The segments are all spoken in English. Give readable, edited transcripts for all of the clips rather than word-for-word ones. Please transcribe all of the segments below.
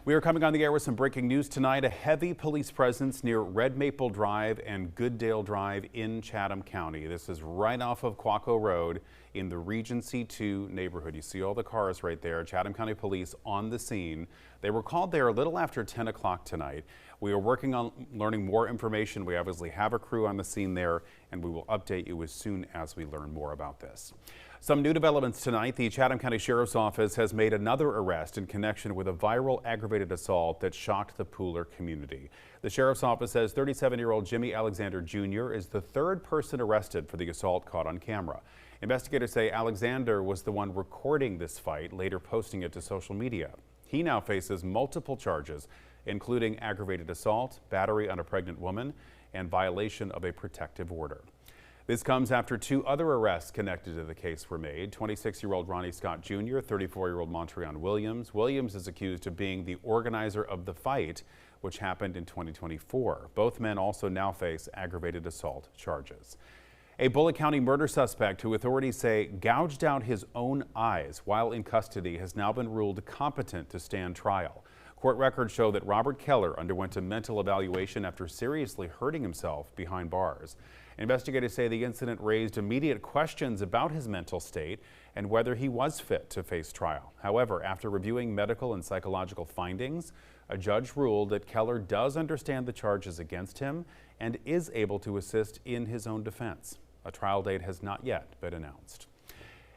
We are coming on the air with some breaking news tonight. A heavy police presence near Red Maple Drive and Gooddale Drive in Chattam County. This is right off of Quaco Road in the Regency 2 neighborhood. You see all the cars right there. Chattam County Police on the scene. They were called there a little after 10 o'clock tonight. We are working on learning more information. We obviously have a crew on the scene there, and we will update you as soon as we learn more about this. Some new developments tonight. The Chattam County Sheriff's Office has made another arrest in connection with a viral aggravated assault that shocked the Pooler community. The Sheriff's Office says 37-year-old Jimmy Alexander Jr. is the third person arrested for the assault caught on camera. Investigators say Alexander was the one recording this fight, later posting it to social media. He now faces multiple charges, including aggravated assault, battery on a pregnant woman, and violation of a protective order. This comes after two other arrests connected to the case were made. 26-year-old Ronnie Scott Jr., 34-year-old Montreon Williams. Williams is accused of being the organizer of the fight, which happened in 2024. Both men also now face aggravated assault charges. A Bullitt County murder suspect who authorities say gouged out his own eyes while in custody has now been ruled competent to stand trial. Court records show that Robert Keller underwent a mental evaluation after seriously hurting himself behind bars. Investigators say the incident raised immediate questions about his mental state and whether he was fit to face trial. However, after reviewing medical and psychological findings, a judge ruled that Keller does understand the charges against him and is able to assist in his own defense. A trial date has not yet been announced.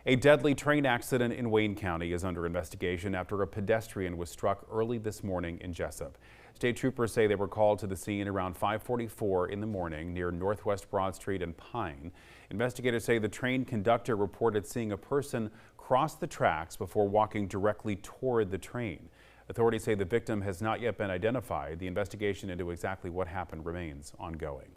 A deadly train accident in Wayne County is under investigation after a pedestrian was struck early this morning in Jessup. State troopers say they were called to the scene around 5:44 in the morning near Northwest Broad Street and Pine. Investigators say the train conductor reported seeing a person cross the tracks before walking directly toward the train. Authorities say the victim has not yet been identified. The investigation into exactly what happened remains ongoing.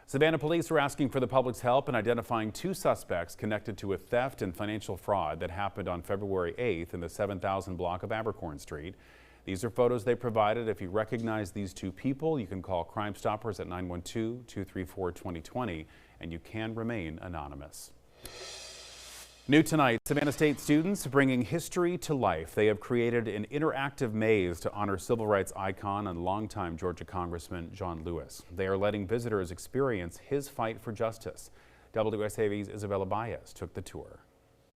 Savannah police are asking for the public's help in identifying two suspects connected to a theft and financial fraud that happened on February 8th in the 7000 block of Abercorn Street. These are photos they provided. If you recognize these two people, you can call Crime Stoppers at 912-234-2020, and you can remain anonymous. New tonight, Savannah State students bringing history to life. They have created an interactive maze to honor civil rights icon and longtime Georgia Congressman John Lewis. They are letting visitors experience his fight for justice. WSAV's Isabella Baez took the tour.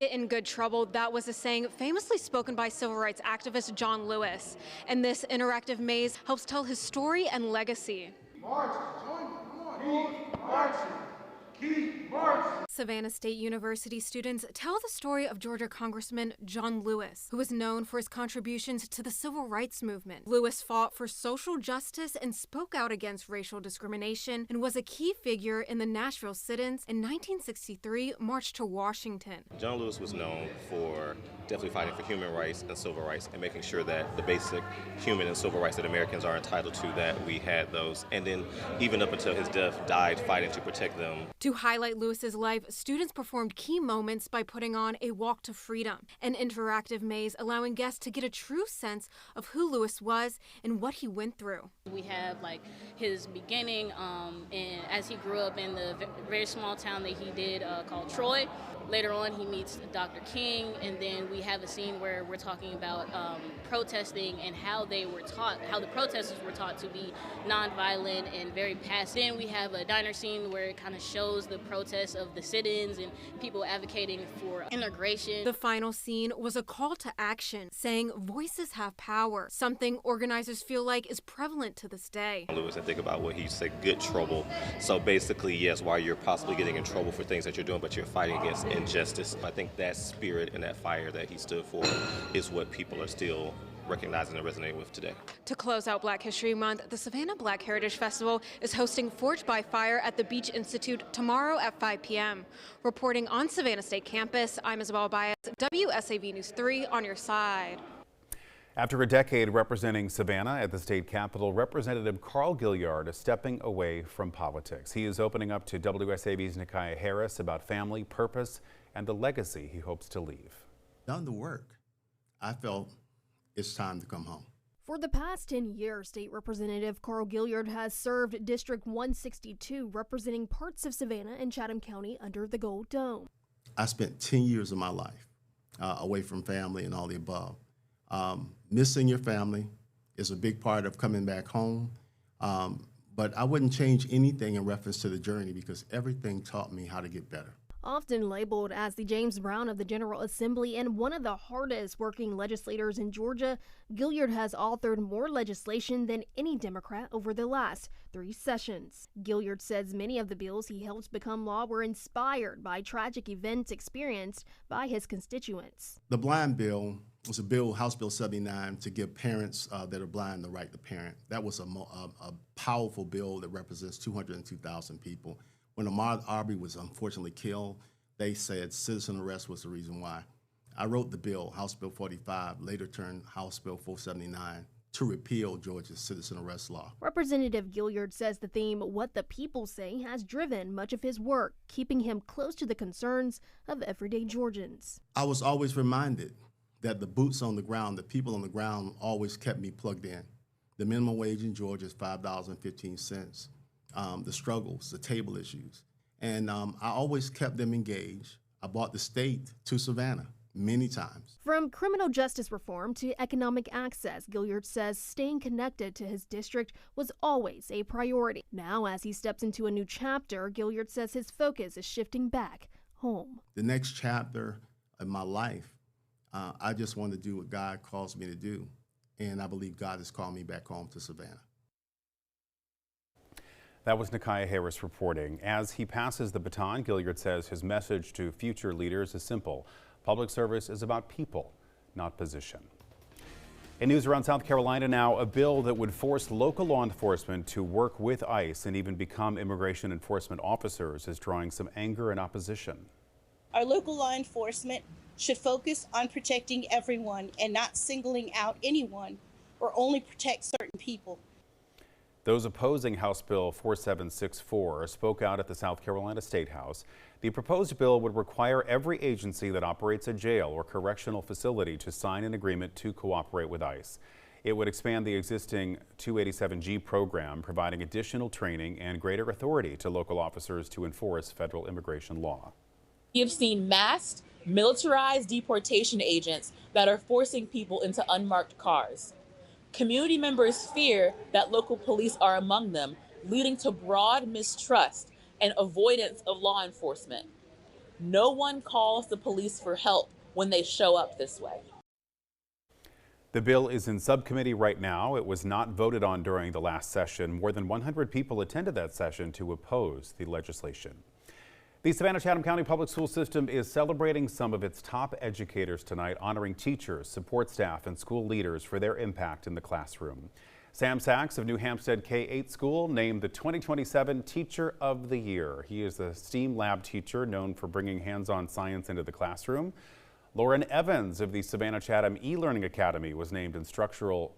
In good trouble, that was a saying famously spoken by civil rights activist John Lewis. And this interactive maze helps tell his story and legacy. March, join me, come on. Keep marching. Keep marching. Savannah State University students tell the story of Georgia Congressman John Lewis, who is known for his contributions to the civil rights movement. Lewis fought for social justice and spoke out against racial discrimination and was a key figure in the Nashville sit-ins in 1963 March to Washington. John Lewis was known for definitely fighting for human rights and civil rights and making sure that the basic human and civil rights that Americans are entitled to, that we had those. And then even up until his death, died fighting to protect them. To highlight Lewis's life, students performed key moments by putting on a walk to freedom, an interactive maze allowing guests to get a true sense of who Lewis was and what he went through. We have like his beginning and as he grew up in the very small town that he did called Troy. Later on, he meets Dr. King, and then we have a scene where we're talking about protesting and how the protesters were taught to be nonviolent and very passive. Then we have a diner scene where it kind of shows the protests of the sit-ins and people advocating for integration. The final scene was a call to action, saying voices have power, something organizers feel like is prevalent to this day. Lewis, and think about what he said, good trouble. So basically, yes, while you're possibly getting in trouble for things that you're doing, but you're fighting against injustice. I think that spirit and that fire that he stood for is what people are still recognizing and resonating with today. To close out Black History Month, the Savannah Black Heritage Festival is hosting Forged by Fire at the Beach Institute tomorrow at 5 p.m. Reporting on Savannah State campus, I'm Isabella Baez, WSAV News 3 on your side. After a decade representing Savannah at the state capitol, Representative Carl Gilliard is stepping away from politics. He is opening up to WSAV's Nikiah Harris about family, purpose, and the legacy he hopes to leave. Done the work. I felt it's time to come home. For the past 10 years, State Representative Carl Gilliard has served District 162, representing parts of Savannah and Chattam County under the Gold Dome. I spent 10 years of my life away from family and all the above. Missing your family, is a big part of coming back home. But I wouldn't change anything in reference to the journey because everything taught me how to get better. Often labeled as the James Brown of the General Assembly and one of the hardest working legislators in Georgia, Gilliard has authored more legislation than any Democrat over the last 3 sessions. Gilliard says many of the bills he helped become law were inspired by tragic events experienced by his constituents. The blind bill was a bill, House Bill 79, to give parents that are blind the right to parent. That was a powerful bill that represents 202,000 people. When Ahmaud Arbery was unfortunately killed, they said citizen arrest was the reason why. I wrote the bill, House Bill 45, later turned House Bill 479, to repeal Georgia's citizen arrest law. Representative Gilliard says the theme, What the People Say, has driven much of his work, keeping him close to the concerns of everyday Georgians. I was always reminded that the boots on the ground, the people on the ground, always kept me plugged in. The minimum wage in Georgia is $5.15. The struggles, the table issues. And I always kept them engaged. I brought the state to Savannah many times. From criminal justice reform to economic access, Gilliard says staying connected to his district was always a priority. Now, as he steps into a new chapter, Gilliard says his focus is shifting back home. The next chapter of my life, I just want to do what God calls me to do. And I believe God has called me back home to Savannah. That was Nakiah Harris reporting. As he passes the baton, Gilliard says his message to future leaders is simple. Public service is about people, not position. In news around South Carolina now, a bill that would force local law enforcement to work with ICE and even become immigration enforcement officers is drawing some anger and opposition. Our local law enforcement should focus on protecting everyone and not singling out anyone or only protect certain people. Those opposing House Bill 4764 spoke out at the South Carolina State House. The proposed bill would require every agency that operates a jail or correctional facility to sign an agreement to cooperate with ICE. It would expand the existing 287G program, providing additional training and greater authority to local officers to enforce federal immigration law. You've seen masked, militarized deportation agents that are forcing people into unmarked cars. Community members fear that local police are among them, leading to broad mistrust and avoidance of law enforcement. No one calls the police for help when they show up this way. The bill is in subcommittee right now. It was not voted on during the last session. More than 100 people attended that session to oppose the legislation. The Savannah-Chattam County Public School System is celebrating some of its top educators tonight, honoring teachers, support staff, and school leaders for their impact in the classroom. Sam Sachs of New Hampstead K-8 School named the 2027 Teacher of the Year. He is a STEAM lab teacher known for bringing hands-on science into the classroom. Lauren Evans of the Savannah-Chattam E-Learning Academy was named Instructional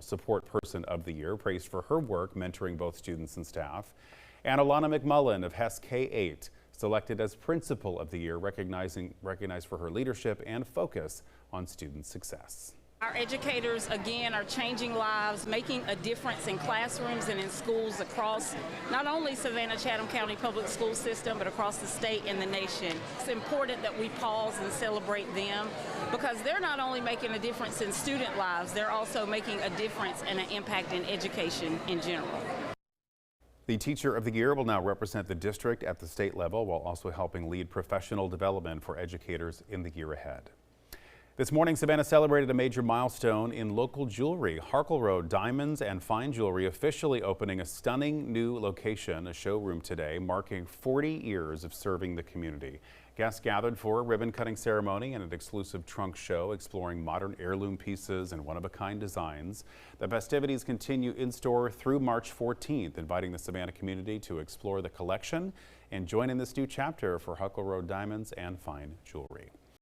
Support Person of the Year, praised for her work mentoring both students and staff. And Alana McMullen of Hess K-8 selected as Principal of the Year, recognized for her leadership and focus on student success. Our educators, again, are changing lives, making a difference in classrooms and in schools across not only Savannah-Chattam County Public School System, but across the state and the nation. It's important that we pause and celebrate them because they're not only making a difference in student lives, they're also making a difference and an impact in education in general. The Teacher of the Year will now represent the district at the state level while also helping lead professional development for educators in the year ahead. This morning, Savannah celebrated a major milestone in local jewelry. Harkle Road Diamonds and Fine Jewelry officially opening a stunning new location, a showroom today, marking 40 years of serving the community. Guests gathered for a ribbon-cutting ceremony and an exclusive trunk show exploring modern heirloom pieces and one-of-a-kind designs. The festivities continue in-store through March 14th, inviting the Savannah community to explore the collection and join in this new chapter for Harkle Road Diamonds and Fine Jewelry.